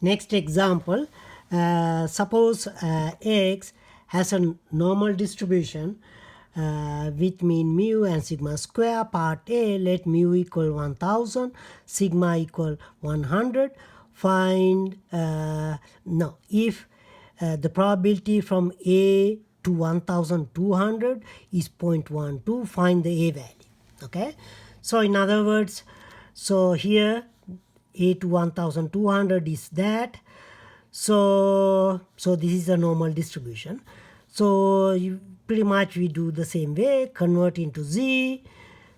Next example, suppose X has a normal distribution with mean mu and sigma square. Part A, let mu equal 1000, sigma equal 100. Find, if the probability from A to 1200 is 0.12, find the A value. Okay, so in other words, so here A to 1200 is that. So this is a normal distribution. So pretty much we do the same way, convert into Z.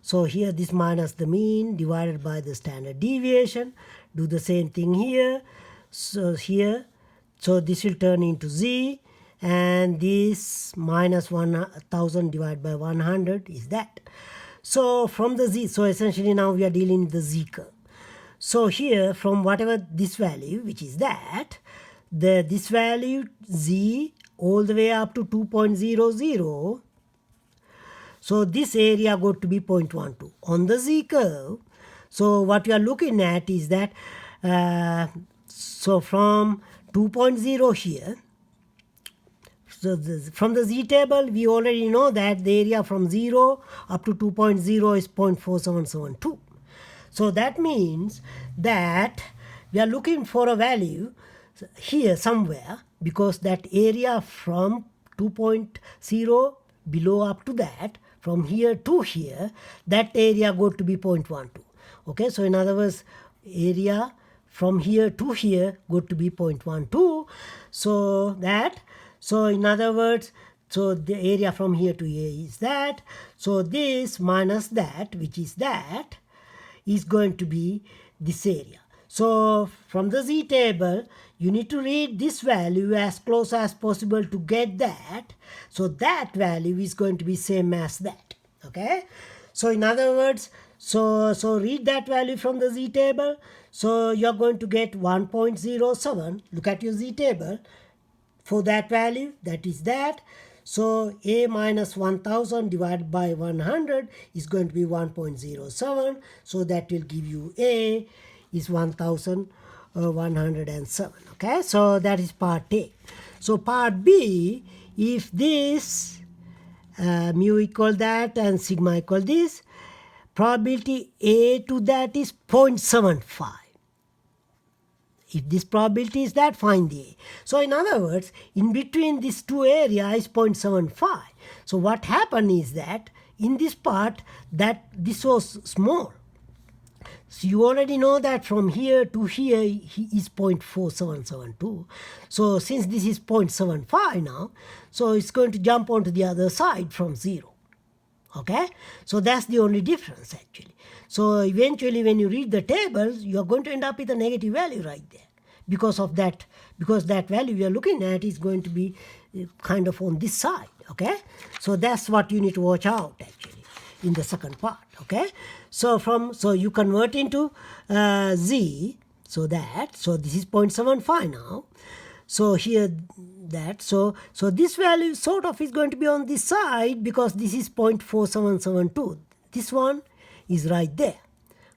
So here this minus the mean divided by the standard deviation. Do the same thing here. So here, so this will turn into Z, and this minus 1000 divided by 100 is that. So from the Z, so essentially now we are dealing with the Z curve. So here from whatever this value, which is that, this value Z all the way up to 2.00, so this area got to be 0.12 on the Z curve. So what we are looking at is that, so from 2.0 here, so from the Z table, we already know that the area from 0 up to 2.0 is 0.4772. So that means that we are looking for a value here somewhere, because that area from 2.0 below up to that, from here to here, that area got to be 0.12. Okay, so in other words, area from here to here got to be 0.12. So that, so in other words, so the area from here to here is that. So this minus that, which is that, is going to be this area. So from the Z table, you need to read this value as close as possible to get that. So that value is going to be same as that. Okay. So in other words, so read that value from the Z table. So you're going to get 1.07. Look at your Z table for that value. That is that. So A minus 1000 divided by 100 is going to be 1.07. So that will give you A is 1107. Okay, so that is part A. So part B, if this mu equal that and sigma equal this, probability A to that is 0.75. If this probability is that, find the A. So in other words, in between these two areas is 0.75. So what happened is that in this part, that this was small. So you already know that from here to here is 0.4772. So since this is 0.75 now, so it's going to jump onto the other side from 0. Okay, so that's the only difference actually. So eventually when you read the tables, you're going to end up with a negative value right there because of that, because that value we are looking at is going to be kind of on this side. Okay, so that's what you need to watch out actually in the second part. Okay, so you convert into Z, so this is 0.75 now. So here that, so this value sort of is going to be on this side because this is 0.4772. This one is right there.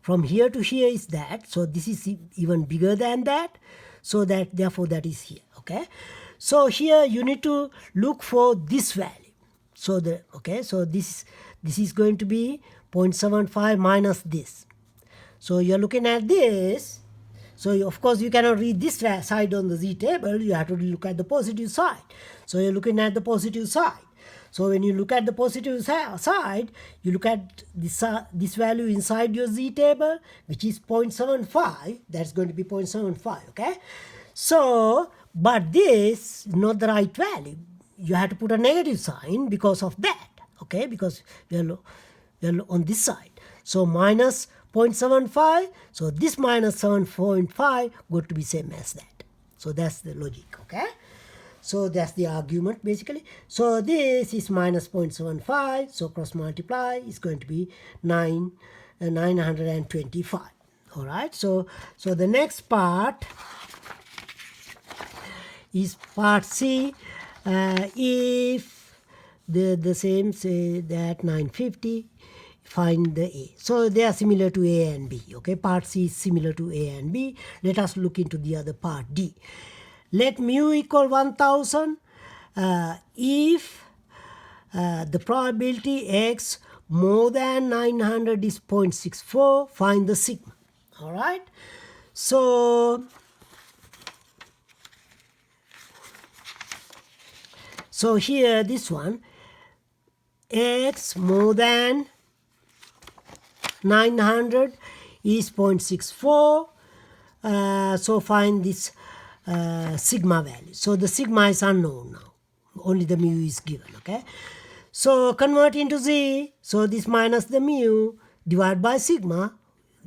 From here to here is that. So this is even bigger than that. So that therefore that is here. Okay. So here you need to look for this value. So so this is going to be 0.75 minus this. So you're looking at this. So of course you cannot read this side on the Z table, you have to look at the positive side. So you're looking at the positive side. So when you look at the positive side, you look at this value inside your Z table, which is 0.75, that's going to be 0.75, okay? So, but this is not the right value. You have to put a negative sign because of that, okay? Because we are on this side. So minus 0.75, so this minus 7.5 got to be same as that. So that's the logic, okay? So that's the argument basically. So this is minus 0.75, so cross multiply is going to be 925. All right, so the next part is part C. If the same, say that 950, find the A. So they are similar to A and B. Okay, part C is similar to A and B. Let us look into the other part, D. Let mu equal 1000 if the probability X more than 900 is 0.64, find the sigma. All right. So here this one, X more than 900 is 0.64. So find this sigma value. So the sigma is unknown now. Only the mu is given. Okay. So convert into Z. So this minus the mu divided by sigma.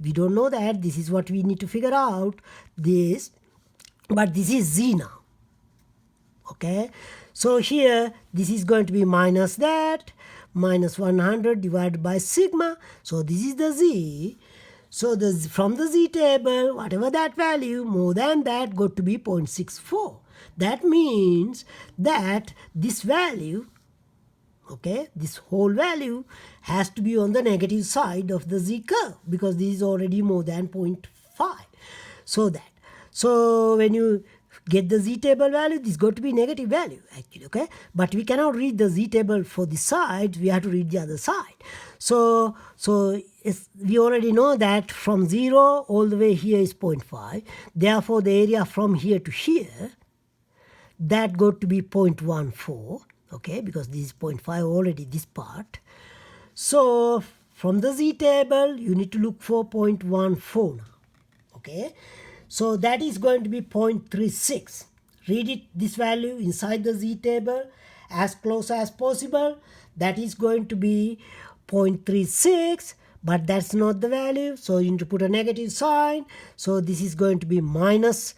We don't know that. This is what we need to figure out. This. But this is Z now. Okay. So here this is going to be minus that. Minus 100 divided by sigma. So this is the Z. So from the Z table, whatever that value, more than that got to be 0.64. That means that this value, okay, this whole value has to be on the negative side of the Z curve because this is already more than 0.5. So when you get the Z table value, this got to be negative value actually, okay? But we cannot read the Z table for this side, we have to read the other side. So we already know that from 0 all the way here is 0.5. Therefore, the area from here to here, that got to be 0.14, okay? Because this is 0.5 already, this part. So from the Z table, you need to look for 0.14 now, okay? So that is going to be 0.36. Read it, this value inside the Z table as close as possible. That is going to be 0.36, but that's not the value. So you need to put a negative sign. So this is going to be minus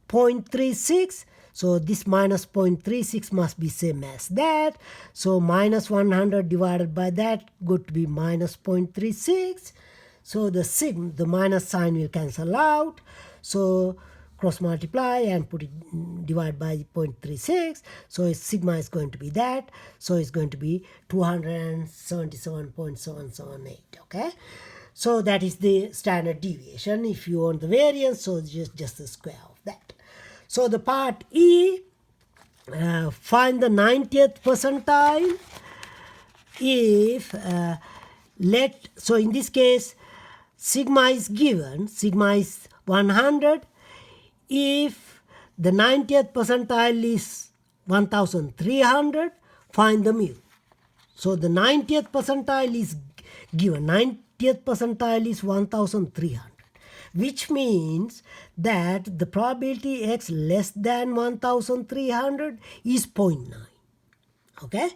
0.36. So this minus 0.36 must be same as that. So minus 100 divided by that got to be minus 0.36. So the minus sign will cancel out. So cross multiply and put it divide by 0.36. So sigma is going to be that. So it's going to be 277.778. Okay. So that is the standard deviation. If you want the variance, so just the square of that. So the part E, find the 90th percentile if so in this case sigma is given, sigma is 100. If the 90th percentile is 1300, find the mu. So the 90th percentile is given, 90th percentile is 1300, which means that the probability X less than 1300 is 0.9. Okay,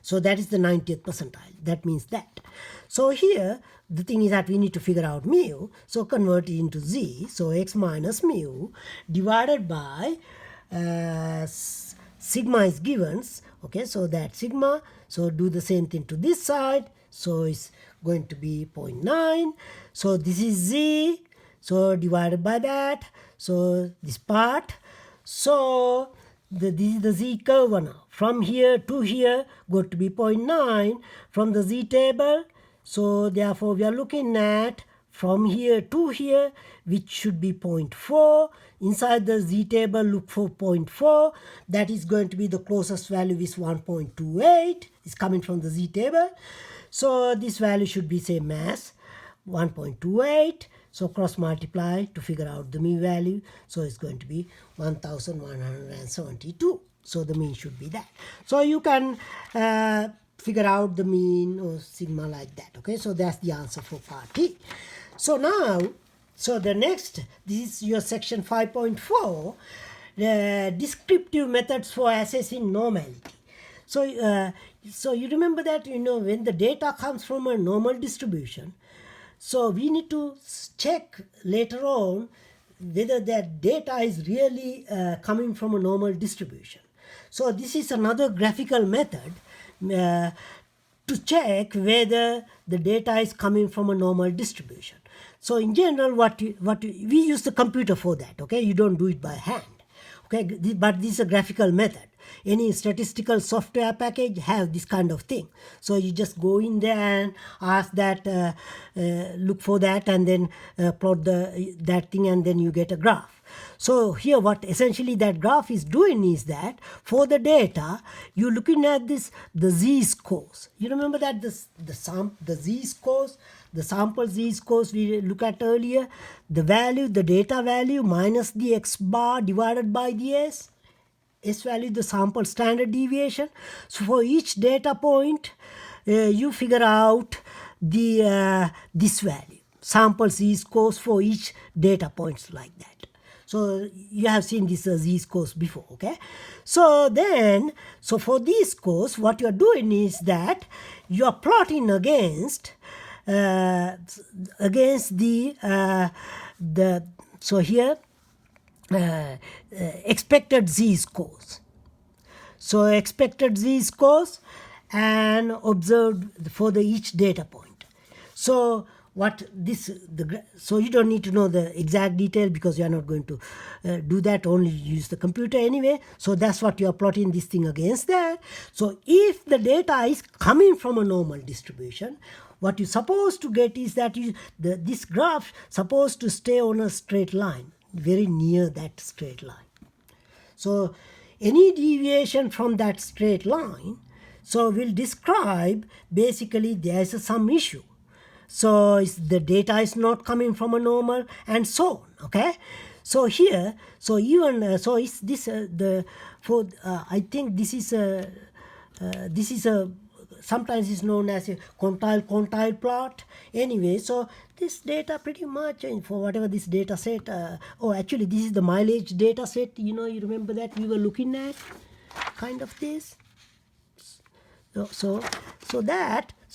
so that is the 90th percentile. That means that. So here the thing is that we need to figure out mu. So convert it into Z. So X minus mu divided by sigma is given. Okay, so that sigma. So do the same thing to this side. So it's going to be 0.9. So this is Z. So divided by that. So this part. So this is the Z curve now. From here to here got to be 0.9 from the Z table. So therefore we are looking at from here to here, which should be 0.4. Inside the Z table, look for 0.4. That is going to be the closest value is 1.28. It's coming from the Z table. So this value should be same as 1.28. So cross multiply to figure out the mean value. So it's going to be 1172. So the mean should be that. So you can figure out the mean or sigma like that. Okay, so that's the answer for part E. So now, so the next, this is your section 5.4, descriptive methods for assessing normality. So you remember that, when the data comes from a normal distribution, so we need to check later on whether that data is really coming from a normal distribution. So this is another graphical method to check whether the data is coming from a normal distribution. So in general, what we use the computer for that. Okay, you don't do it by hand. Okay, but this is a graphical method. Any statistical software package have this kind of thing. So you just go in there and ask that, look for that, and then plot that thing, and then you get a graph. So here what essentially that graph is doing is that for the data, you're looking at this, the z-scores. You remember that the z-scores, the sample z-scores we looked at earlier, the value, the data value minus the x bar divided by the s value, the sample standard deviation. So for each data point, you figure out the this value, sample z-scores for each data points like that. So you have seen this z-scores before, okay? So then, so for these scores, what you are doing is that you are plotting against the so here expected z-scores. So expected z-scores and observed for the each data point. So so you don't need to know the exact detail because you are not going to do that, only use the computer anyway. So that's what you are plotting this thing against that. So if the data is coming from a normal distribution, what you're supposed to get is that this graph supposed to stay on a straight line, very near that straight line. So any deviation from that straight line, so will describe basically there is some issue. So the data is not coming from a normal, and so on. Okay. So here, so even so is this I think this is a sometimes is known as a quantile plot. Anyway, so this data pretty much for whatever this data set. Actually, this is the mileage data set. You remember that we were looking at kind of this. So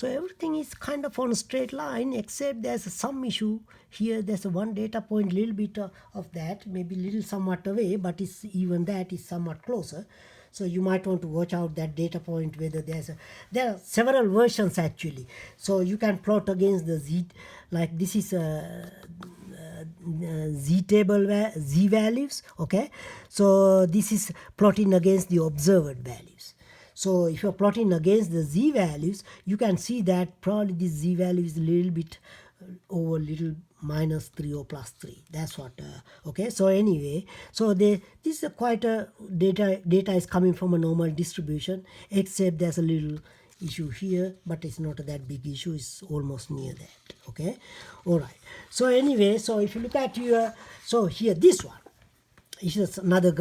everything is kind of on a straight line, except there's some issue here. There's one data point, little bit of that, maybe little somewhat away, but even that is somewhat closer. So you might want to watch out that data point, whether there are several versions actually. So you can plot against the z, like this is z table z values. Okay, so this is plotting against the observed values. So if you're plotting against the z values, you can see that probably this z value is a little bit over little -3 or +3. That's what. Okay. So anyway, so this is quite a data is coming from a normal distribution, except there's a little issue here, but it's not that big issue. It's almost near that. Okay. All right. So anyway, so if you look at your, so here this one is another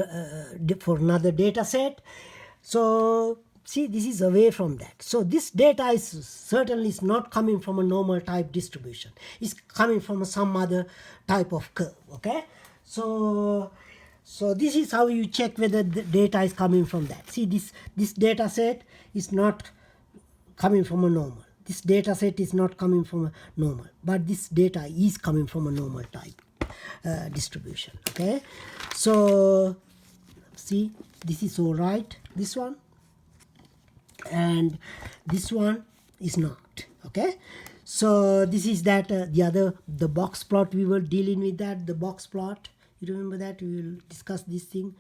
for another data set. So see, this is away from that. So this data is certainly not coming from a normal type distribution. It's coming from some other type of curve. Okay. So this is how you check whether the data is coming from that. See, this data set is not coming from a normal. This data set is not coming from a normal, but this data is coming from a normal type distribution. Okay. So see, this is all right, this one, and this one is not. Okay. So this is that the box plot we were dealing with, that the box plot, you remember that we will discuss this thing.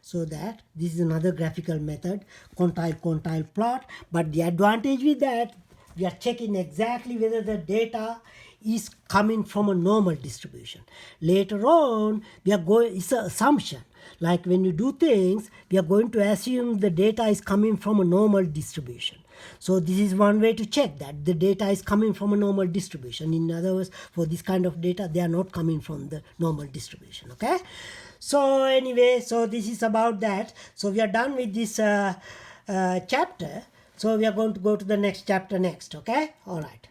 So that this is another graphical method, quantile plot. But the advantage with that, we are checking exactly whether the data is coming from a normal distribution. Later on, it's an assumption. Like when you do things, we are going to assume the data is coming from a normal distribution. So this is one way to check that the data is coming from a normal distribution. In other words, for this kind of data, they are not coming from the normal distribution. Okay. So anyway, so this is about that. So we are done with this chapter. So we are going to go to the next chapter next. Okay. All right.